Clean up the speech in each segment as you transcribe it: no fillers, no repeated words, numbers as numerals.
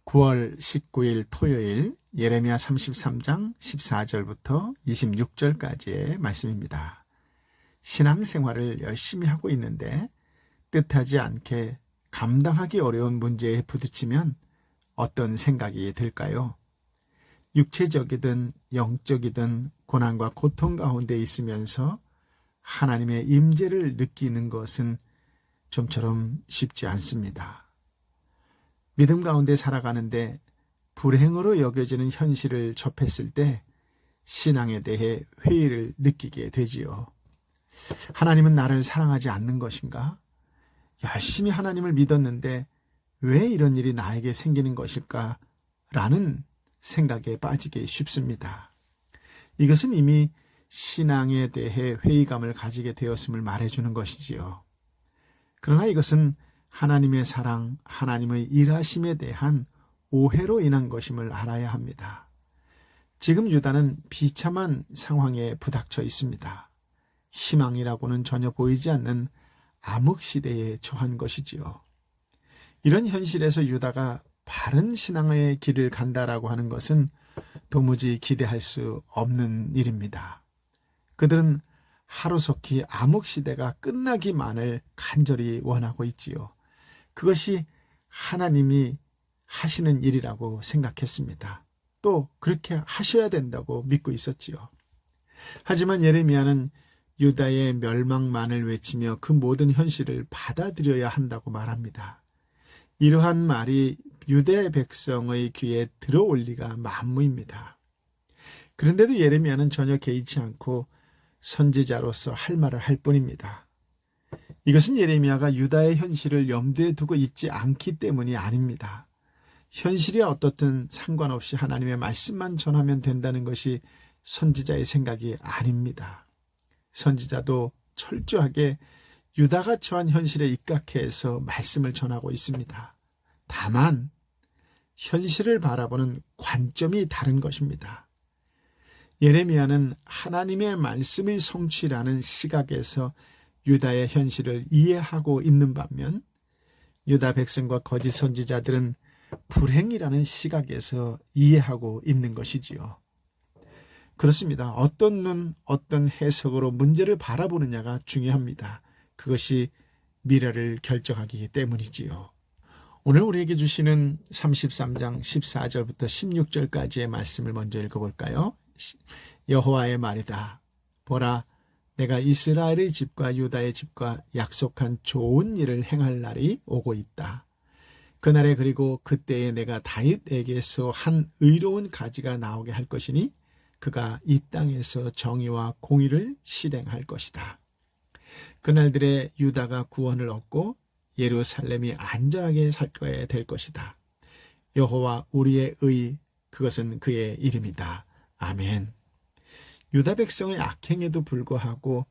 9월 19일 토요일 예레미야 33장 14절부터 26절까지의 말씀입니다. 신앙생활을 열심히 하고 있는데 뜻하지 않게 감당하기 어려운 문제에 부딪히면 어떤 생각이 들까요? 육체적이든 영적이든 고난과 고통 가운데 있으면서 하나님의 임재를 느끼는 것은 좀처럼 쉽지 않습니다. 믿음 가운데 살아가는데 불행으로 여겨지는 현실을 접했을 때 신앙에 대해 회의를 느끼게 되지요. 하나님은 나를 사랑하지 않는 것인가? 열심히 하나님을 믿었는데 왜 이런 일이 나에게 생기는 것일까? 라는 생각에 빠지기 쉽습니다. 이것은 이미 신앙에 대해 회의감을 가지게 되었음을 말해주는 것이지요. 그러나 이것은 하나님의 사랑, 하나님의 일하심에 대한 오해로 인한 것임을 알아야 합니다. 지금 유다는 비참한 상황에 부닥쳐 있습니다. 희망이라고는 전혀 보이지 않는 암흑시대에 처한 것이지요. 이런 현실에서 유다가 바른 신앙의 길을 간다라고 하는 것은 도무지 기대할 수 없는 일입니다. 그들은 하루속히 암흑시대가 끝나기만을 간절히 원하고 있지요. 그것이 하나님이 하시는 일이라고 생각했습니다. 또 그렇게 하셔야 된다고 믿고 있었지요. 하지만 예레미야는 유다의 멸망만을 외치며 그 모든 현실을 받아들여야 한다고 말합니다. 이러한 말이 유대 백성의 귀에 들어올 리가 만무입니다. 그런데도 예레미야는 전혀 개의치 않고 선지자로서 할 말을 할 뿐입니다. 이것은 예레미야가 유다의 현실을 염두에 두고 있지 않기 때문이 아닙니다. 현실이 어떻든 상관없이 하나님의 말씀만 전하면 된다는 것이 선지자의 생각이 아닙니다. 선지자도 철저하게 유다가 처한 현실에 입각해서 말씀을 전하고 있습니다. 다만 현실을 바라보는 관점이 다른 것입니다. 예레미야는 하나님의 말씀의 성취라는 시각에서 유다의 현실을 이해하고 있는 반면 유다 백성과 거짓 선지자들은 불행이라는 시각에서 이해하고 있는 것이지요. 그렇습니다. 어떤 눈, 어떤 해석으로 문제를 바라보느냐가 중요합니다. 그것이 미래를 결정하기 때문이지요. 오늘 우리에게 주시는 33장 14절부터 16절까지의 말씀을 먼저 읽어볼까요? 여호와의 말이다. 보라, 내가 이스라엘의 집과 유다의 집과 약속한 좋은 일을 행할 날이 오고 있다. 그날에 그리고 그때에 내가 다윗에게서 한 의로운 가지가 나오게 할 것이니 그가 이 땅에서 정의와 공의를 실행할 것이다. 그날들에 유다가 구원을 얻고 예루살렘이 안전하게 살게 될 것이다. 여호와 우리의 의, 그것은 그의 이름이다. 아멘. 유다 백성의 악행에도 불구하고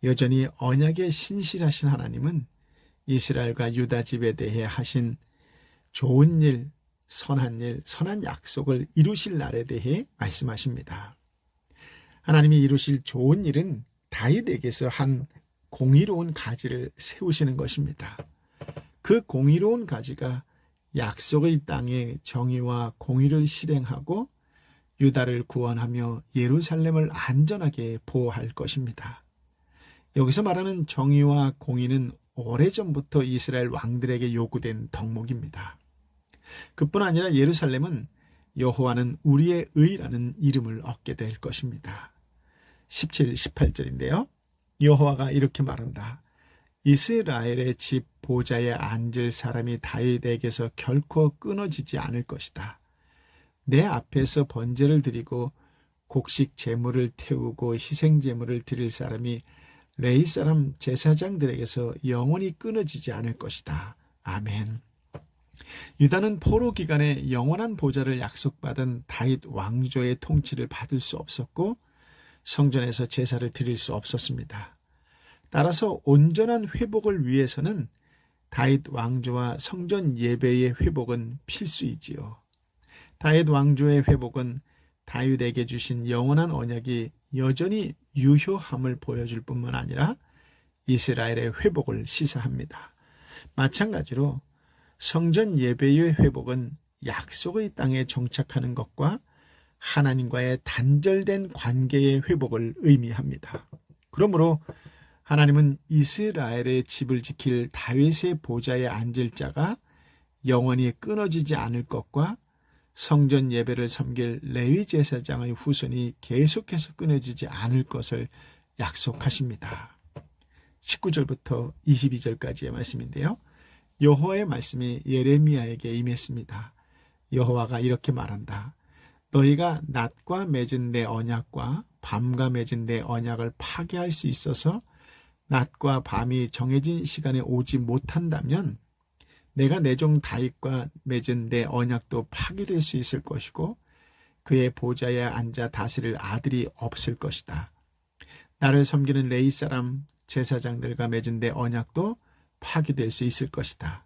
여전히 언약에 신실하신 하나님은 이스라엘과 유다 집에 대해 하신 좋은 일, 선한 약속을 이루실 날에 대해 말씀하십니다. 하나님이 이루실 좋은 일은 다윗에게서 한 공의로운 가지를 세우시는 것입니다. 그 공의로운 가지가 약속의 땅에 정의와 공의를 실행하고 유다를 구원하며 예루살렘을 안전하게 보호할 것입니다. 여기서 말하는 정의와 공의는 오래전부터 이스라엘 왕들에게 요구된 덕목입니다. 그뿐 아니라 예루살렘은 여호와는 우리의 의라는 이름을 얻게 될 것입니다. 17, 18절인데요. 여호와가 이렇게 말한다. 이스라엘의 집 보좌에 앉을 사람이 다윗에게서 결코 끊어지지 않을 것이다. 내 앞에서 번제를 드리고 곡식 제물을 태우고 희생 제물을 드릴 사람이 레위 사람 제사장들에게서 영원히 끊어지지 않을 것이다. 아멘. 유다는 포로 기간에 영원한 보좌를 약속받은 다윗 왕조의 통치를 받을 수 없었고 성전에서 제사를 드릴 수 없었습니다. 따라서 온전한 회복을 위해서는 다윗 왕조와 성전 예배의 회복은 필수이지요. 다윗 왕조의 회복은 다윗에게 주신 영원한 언약이 여전히 유효함을 보여줄 뿐만 아니라 이스라엘의 회복을 시사합니다. 마찬가지로 성전 예배의 회복은 약속의 땅에 정착하는 것과 하나님과의 단절된 관계의 회복을 의미합니다. 그러므로 하나님은 이스라엘의 집을 지킬 다윗의 보좌에 앉을 자가 영원히 끊어지지 않을 것과 성전 예배를 섬길 레위 제사장의 후손이 계속해서 끊어지지 않을 것을 약속하십니다. 19절부터 22절까지의 말씀인데요. 여호와의 말씀이 예레미야에게 임했습니다. 여호와가 이렇게 말한다. 너희가 낮과 맺은 내 언약과 밤과 맺은 내 언약을 파괴할 수 있어서 낮과 밤이 정해진 시간에 오지 못한다면 내가 내 종 다윗과 맺은 내 언약도 파괴될 수 있을 것이고 그의 보좌에 앉아 다스릴 아들이 없을 것이다. 나를 섬기는 레위 사람 제사장들과 맺은 내 언약도 파괴될 수 있을 것이다.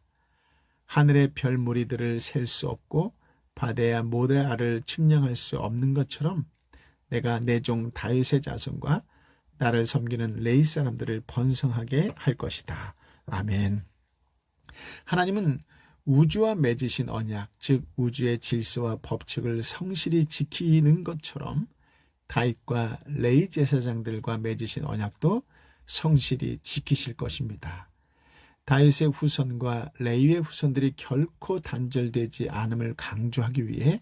하늘의 별 무리들을 셀 수 없고 바다의 모래알을 측량할 수 없는 것처럼 내가 내 종 다윗의 자손과 나를 섬기는 레위 사람들을 번성하게 할 것이다. 아멘. 하나님은 우주와 맺으신 언약, 즉 우주의 질서와 법칙을 성실히 지키는 것처럼 다윗과 레위 제사장들과 맺으신 언약도 성실히 지키실 것입니다. 다윗의 후손과 레위의 후손들이 결코 단절되지 않음을 강조하기 위해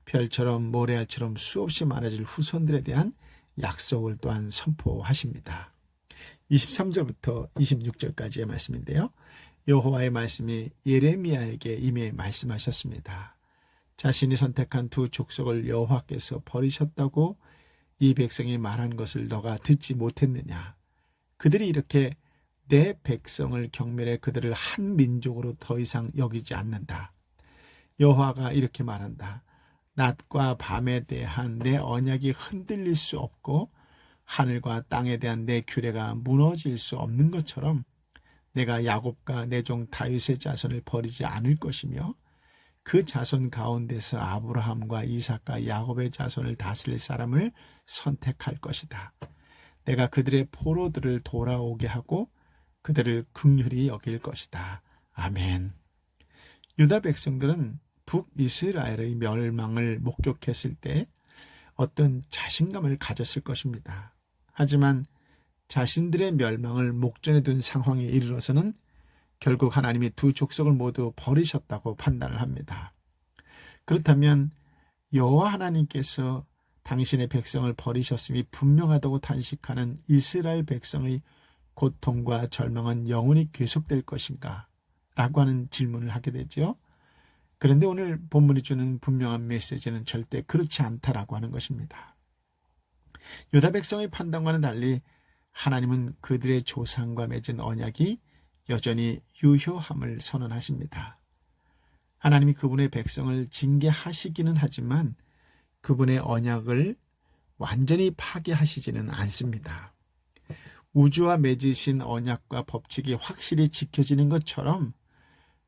별처럼 모래알처럼 수없이 많아질 후손들에 대한 약속을 또한 선포하십니다. 23절부터 26절까지의 말씀인데요. 여호와의 말씀이 예레미야에게 임해 말씀하셨습니다. 자신이 선택한 두 족속을 여호와께서 버리셨다고 이 백성이 말한 것을 너가 듣지 못했느냐? 그들이 이렇게 내 백성을 경멸해 그들을 한 민족으로 더 이상 여기지 않는다. 여호와가 이렇게 말한다. 낮과 밤에 대한 내 언약이 흔들릴 수 없고 하늘과 땅에 대한 내 규례가 무너질 수 없는 것처럼 내가 야곱과 내 종 다윗의 자손을 버리지 않을 것이며 그 자손 가운데서 아브라함과 이삭과 야곱의 자손을 다스릴 사람을 선택할 것이다. 내가 그들의 포로들을 돌아오게 하고 그들을 긍휼히 여길 것이다. 아멘. 유다 백성들은 북이스라엘의 멸망을 목격했을 때 어떤 자신감을 가졌을 것입니다. 하지만 자신들의 멸망을 목전에 둔 상황에 이르러서는 결국 하나님이 두 족속을 모두 버리셨다고 판단을 합니다. 그렇다면 여호와 하나님께서 당신의 백성을 버리셨음이 분명하다고 단식하는 이스라엘 백성의 고통과 절망은 영원히 계속될 것인가? 라고 하는 질문을 하게 되죠. 그런데 오늘 본문이 주는 분명한 메시지는 절대 그렇지 않다라고 하는 것입니다. 유다 백성의 판단과는 달리 하나님은 그들의 조상과 맺은 언약이 여전히 유효함을 선언하십니다. 하나님이 그분의 백성을 징계하시기는 하지만 그분의 언약을 완전히 파괴하시지는 않습니다. 우주와 맺으신 언약과 법칙이 확실히 지켜지는 것처럼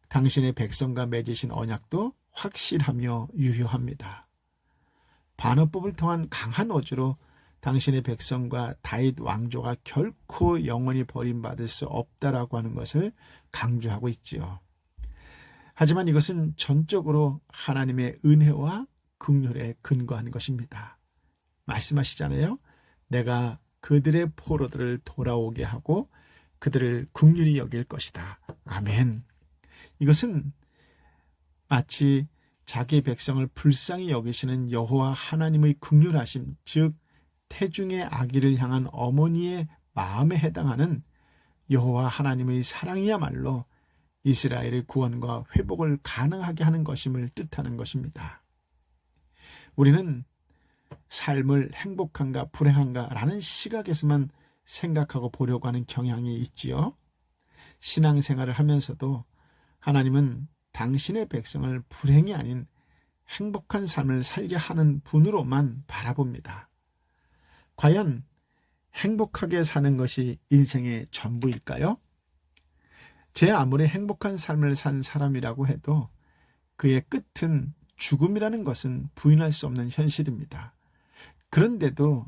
당신의 백성과 맺으신 언약도 확실하며 유효합니다. 반어법을 통한 강한 어조로 당신의 백성과 다윗 왕조가 결코 영원히 버림받을 수 없다라고 하는 것을 강조하고 있지요. 하지만 이것은 전적으로 하나님의 은혜와 긍휼에 근거한 것입니다. 말씀하시잖아요. 내가 그들의 포로들을 돌아오게 하고 그들을 긍휼히 여길 것이다. 아멘. 이것은 마치 자기 백성을 불쌍히 여기시는 여호와 하나님의 긍휼하심, 즉 태중의 아기를 향한 어머니의 마음에 해당하는 여호와 하나님의 사랑이야말로 이스라엘의 구원과 회복을 가능하게 하는 것임을 뜻하는 것입니다. 우리는 삶을 행복한가 불행한가 라는 시각에서만 생각하고 보려고 하는 경향이 있지요. 신앙생활을 하면서도 하나님은 당신의 백성을 불행이 아닌 행복한 삶을 살게 하는 분으로만 바라봅니다. 과연 행복하게 사는 것이 인생의 전부일까요? 제 아무리 행복한 삶을 산 사람이라고 해도 그의 끝은 죽음이라는 것은 부인할 수 없는 현실입니다. 그런데도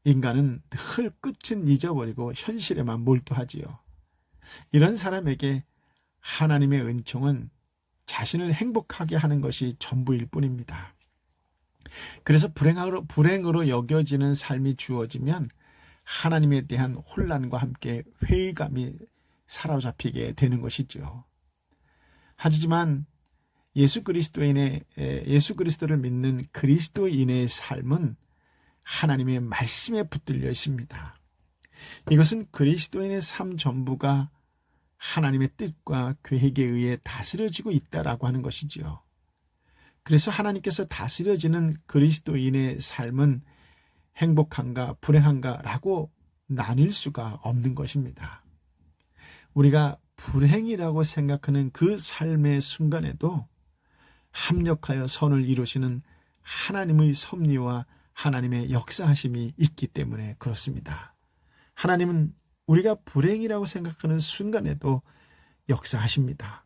인간은 늘 끝은 잊어버리고 현실에만 몰두하지요. 이런 사람에게 하나님의 은총은 자신을 행복하게 하는 것이 전부일 뿐입니다. 그래서 불행으로 여겨지는 삶이 주어지면 하나님에 대한 혼란과 함께 회의감이 사로잡히게 되는 것이죠. 하지만 예수 그리스도를 믿는 그리스도인의 삶은 하나님의 말씀에 붙들려 있습니다. 이것은 그리스도인의 삶 전부가 하나님의 뜻과 계획에 의해 다스려지고 있다라고 하는 것이지요. 그래서 하나님께서 다스려지는 그리스도인의 삶은 행복한가 불행한가라고 나뉠 수가 없는 것입니다. 우리가 불행이라고 생각하는 그 삶의 순간에도 합력하여 선을 이루시는 하나님의 섭리와 하나님의 역사하심이 있기 때문에 그렇습니다. 하나님은 우리가 불행이라고 생각하는 순간에도 역사하십니다.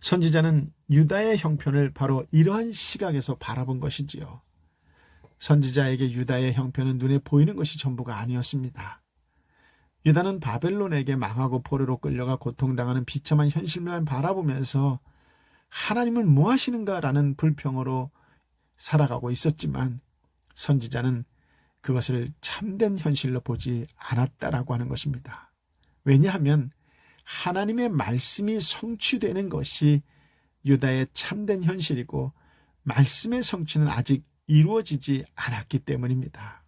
선지자는 유다의 형편을 바로 이러한 시각에서 바라본 것이지요. 선지자에게 유다의 형편은 눈에 보이는 것이 전부가 아니었습니다. 유다는 바벨론에게 망하고 포로로 끌려가 고통당하는 비참한 현실만 바라보면서 하나님은 뭐 하시는가라는 불평으로 살아가고 있었지만 선지자는 그것을 참된 현실로 보지 않았다라고 하는 것입니다. 왜냐하면 하나님의 말씀이 성취되는 것이 유다의 참된 현실이고 말씀의 성취는 아직 이루어지지 않았기 때문입니다.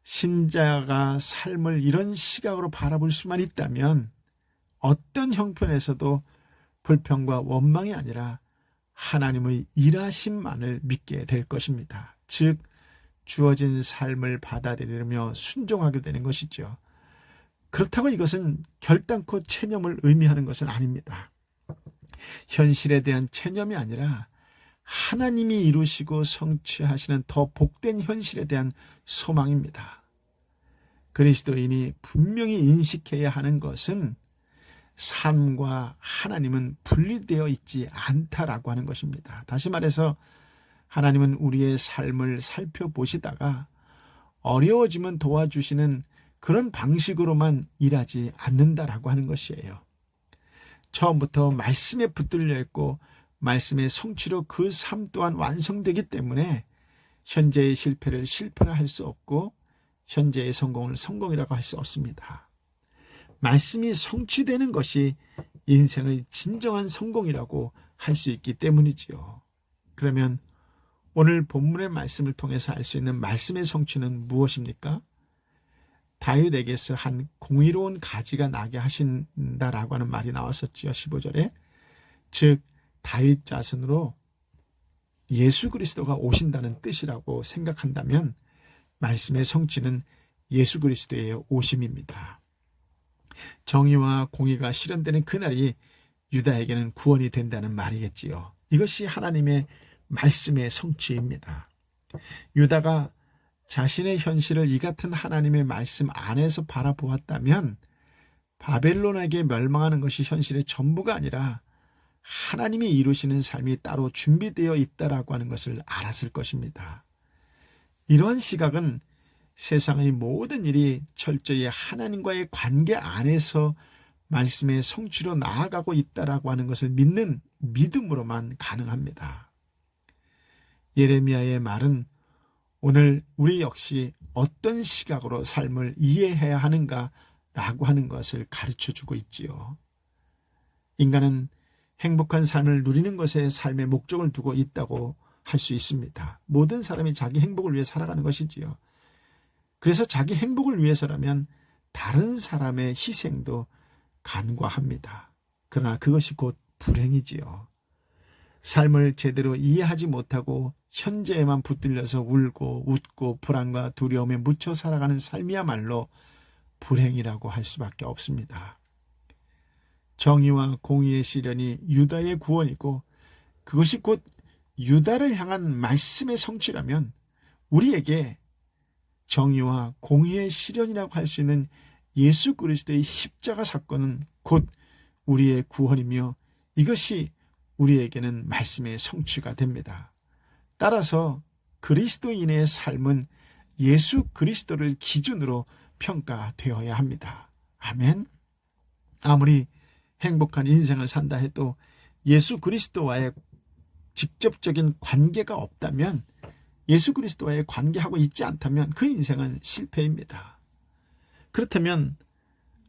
신자가 삶을 이런 시각으로 바라볼 수만 있다면 어떤 형편에서도 불평과 원망이 아니라 하나님의 일하심만을 믿게 될 것입니다. 즉 주어진 삶을 받아들이며 순종하게 되는 것이죠. 그렇다고 이것은 결단코 체념을 의미하는 것은 아닙니다. 현실에 대한 체념이 아니라 하나님이 이루시고 성취하시는 더 복된 현실에 대한 소망입니다. 그리스도인이 분명히 인식해야 하는 것은 삶과 하나님은 분리되어 있지 않다라고 하는 것입니다. 다시 말해서 하나님은 우리의 삶을 살펴보시다가 어려워지면 도와주시는 그런 방식으로만 일하지 않는다라고 하는 것이에요. 처음부터 말씀에 붙들려 있고 말씀의 성취로 그 삶 또한 완성되기 때문에 현재의 실패를 실패라 할 수 없고 현재의 성공을 성공이라고 할 수 없습니다. 말씀이 성취되는 것이 인생의 진정한 성공이라고 할 수 있기 때문이지요. 그러면 오늘 본문의 말씀을 통해서 알 수 있는 말씀의 성취는 무엇입니까? 다윗에게서 한 공의로운 가지가 나게 하신다라고 하는 말이 나왔었지요. 15절에. 즉 다윗 자손으로 예수 그리스도가 오신다는 뜻이라고 생각한다면 말씀의 성취는 예수 그리스도의 오심입니다. 정의와 공의가 실현되는 그날이 유다에게는 구원이 된다는 말이겠지요. 이것이 하나님의 말씀의 성취입니다. 유다가 자신의 현실을 이 같은 하나님의 말씀 안에서 바라보았다면 바벨론에게 멸망하는 것이 현실의 전부가 아니라 하나님이 이루시는 삶이 따로 준비되어 있다라고 하는 것을 알았을 것입니다. 이러한 시각은 세상의 모든 일이 철저히 하나님과의 관계 안에서 말씀의 성취로 나아가고 있다라고 하는 것을 믿는 믿음으로만 가능합니다. 예레미야의 말은 오늘 우리 역시 어떤 시각으로 삶을 이해해야 하는가라고 하는 것을 가르쳐주고 있지요. 인간은 행복한 삶을 누리는 것에 삶의 목적을 두고 있다고 할 수 있습니다. 모든 사람이 자기 행복을 위해 살아가는 것이지요. 그래서 자기 행복을 위해서라면 다른 사람의 희생도 간과합니다. 그러나 그것이 곧 불행이지요. 삶을 제대로 이해하지 못하고 현재에만 붙들려서 울고 웃고 불안과 두려움에 묻혀 살아가는 삶이야말로 불행이라고 할 수밖에 없습니다. 정의와 공의의 시련이 유다의 구원이고 그것이 곧 유다를 향한 말씀의 성취라면 우리에게 정의와 공의의 시련이라고 할 수 있는 예수 그리스도의 십자가 사건은 곧 우리의 구원이며 이것이 우리에게는 말씀의 성취가 됩니다. 따라서 그리스도인의 삶은 예수 그리스도를 기준으로 평가되어야 합니다. 아멘. 아무리 행복한 인생을 산다 해도 예수 그리스도와의 직접적인 관계가 없다면, 예수 그리스도와의 관계하고 있지 않다면 그 인생은 실패입니다. 그렇다면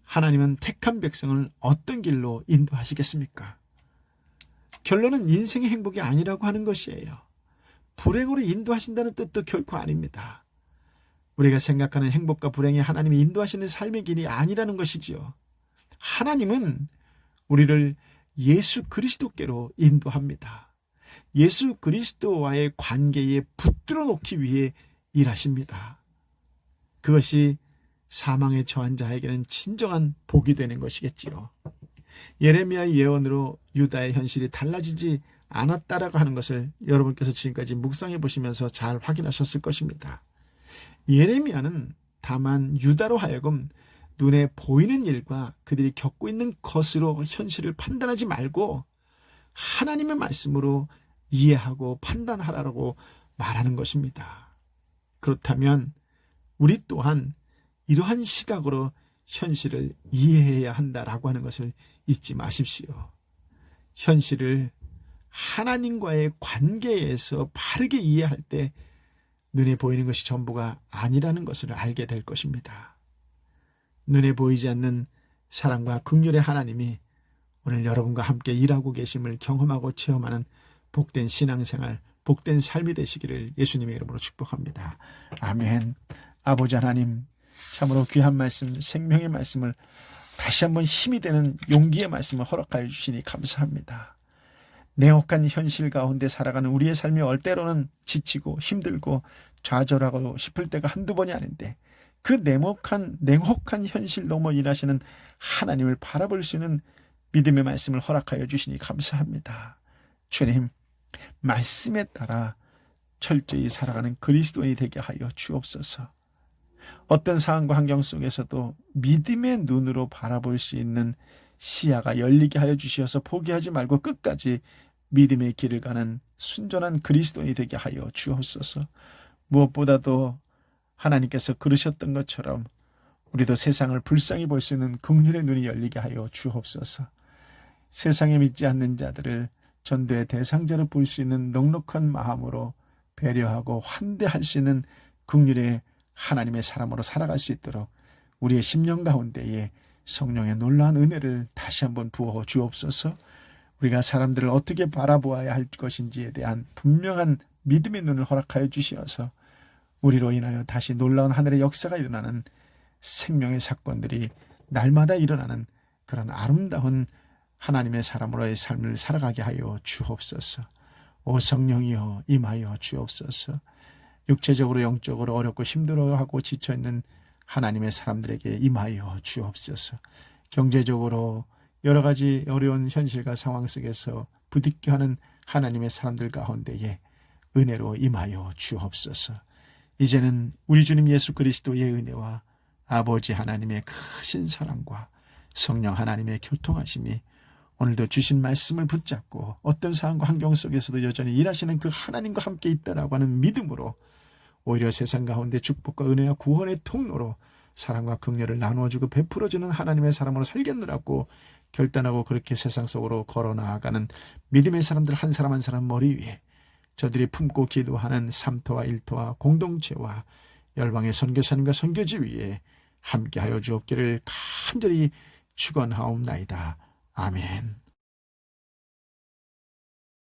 하나님은 택한 백성을 어떤 길로 인도하시겠습니까? 결론은 인생의 행복이 아니라고 하는 것이에요. 불행으로 인도하신다는 뜻도 결코 아닙니다. 우리가 생각하는 행복과 불행이 하나님이 인도하시는 삶의 길이 아니라는 것이지요. 하나님은 우리를 예수 그리스도께로 인도합니다. 예수 그리스도와의 관계에 붙들어 놓기 위해 일하십니다. 그것이 사망에 처한 자에게는 진정한 복이 되는 것이겠지요. 예레미야의 예언으로 유다의 현실이 달라지지 않았다라고 하는 것을 여러분께서 지금까지 묵상해 보시면서 잘 확인하셨을 것입니다. 예레미야는 다만 유다로 하여금 눈에 보이는 일과 그들이 겪고 있는 것으로 현실을 판단하지 말고 하나님의 말씀으로 이해하고 판단하라고 말하는 것입니다. 그렇다면 우리 또한 이러한 시각으로 현실을 이해해야 한다라고 하는 것을 잊지 마십시오. 현실을 하나님과의 관계에서 바르게 이해할 때 눈에 보이는 것이 전부가 아니라는 것을 알게 될 것입니다. 눈에 보이지 않는 사랑과 긍휼의 하나님이 오늘 여러분과 함께 일하고 계심을 경험하고 체험하는 복된 신앙생활, 복된 삶이 되시기를 예수님의 이름으로 축복합니다. 아멘. 아버지 하나님, 참으로 귀한 말씀, 생명의 말씀을 다시 한번 힘이 되는 용기의 말씀을 허락하여 주시니 감사합니다. 냉혹한 현실 가운데 살아가는 우리의 삶이 얼때로는 지치고 힘들고 좌절하고 싶을 때가 한두 번이 아닌데, 그 냉혹한 현실 넘어 일하시는 하나님을 바라볼 수 있는 믿음의 말씀을 허락하여 주시니 감사합니다. 주님, 말씀에 따라 철저히 살아가는 그리스도인이 되게 하여 주옵소서. 어떤 상황과 환경 속에서도 믿음의 눈으로 바라볼 수 있는 시야가 열리게 하여 주시어서 포기하지 말고 끝까지 믿음의 길을 가는 순전한 그리스도인이 되게 하여 주옵소서. 무엇보다도 하나님께서 그러셨던 것처럼 우리도 세상을 불쌍히 볼 수 있는 긍휼의 눈이 열리게 하여 주옵소서. 세상에 믿지 않는 자들을 전도의 대상자로 볼 수 있는 넉넉한 마음으로 배려하고 환대할 수 있는 긍휼의 하나님의 사람으로 살아갈 수 있도록 우리의 심령 가운데에 성령의 놀라운 은혜를 다시 한번 부어 주옵소서. 우리가 사람들을 어떻게 바라보아야 할 것인지에 대한 분명한 믿음의 눈을 허락하여 주시어서 우리로 인하여 다시 놀라운 하늘의 역사가 일어나는 생명의 사건들이 날마다 일어나는 그런 아름다운 하나님의 사람으로의 삶을 살아가게 하여 주옵소서. 오 성령이여 임하여 주옵소서. 육체적으로 영적으로 어렵고 힘들어하고 지쳐있는 하나님의 사람들에게 임하여 주옵소서. 경제적으로 여러 가지 어려운 현실과 상황 속에서 부딪혀 하는 하나님의 사람들 가운데에 은혜로 임하여 주옵소서. 이제는 우리 주님 예수 그리스도의 은혜와 아버지 하나님의 크신 사랑과 성령 하나님의 교통하심이 오늘도 주신 말씀을 붙잡고 어떤 상황과 환경 속에서도 여전히 일하시는 그 하나님과 함께 있다라고 하는 믿음으로 오히려 세상 가운데 축복과 은혜와 구원의 통로로 사랑과 긍휼을 나누어주고 베풀어주는 하나님의 사람으로 살겠노라고 결단하고 그렇게 세상 속으로 걸어 나아가는 믿음의 사람들 한 사람 한 사람 머리 위에 저들이 품고 기도하는 삼터와 일터와 공동체와 열방의 선교사님과 선교지 위에 함께하여 주옵기를 간절히 축원하옵나이다. 아멘.